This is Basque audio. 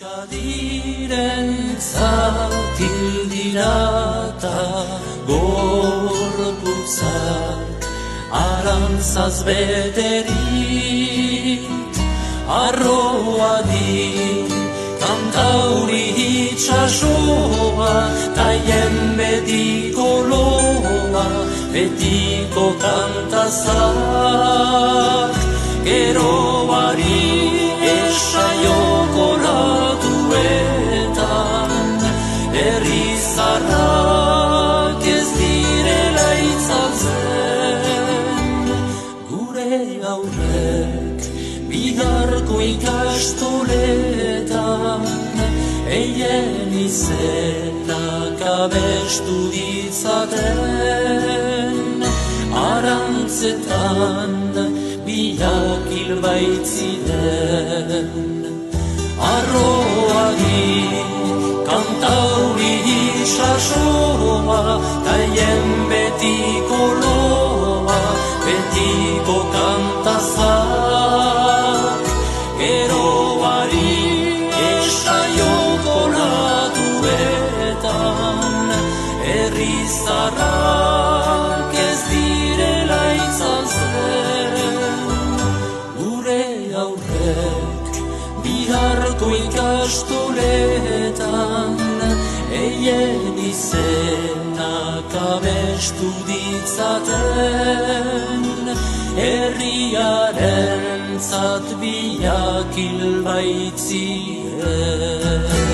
Euskadirentzat hildirata gorputzak arantzaz beterik arroadi kantauri itxasoa taien betiko loa betiko kantazak geroari esaioko latuetan herrizarrak ez direla itzaltzen gure aurrek biharko ikastoletan eien izenak abestu ditzaten arantzetan biak hil baitziren arroagi kantauri itxasoa taien betiko loa betiko kantazak geroari esaioko latuetan herrizarrak ez direla itzaltzen gure aurrek biharko ikastoletan eien izenak abestu ditzaten herriarentzat biak hil baitziren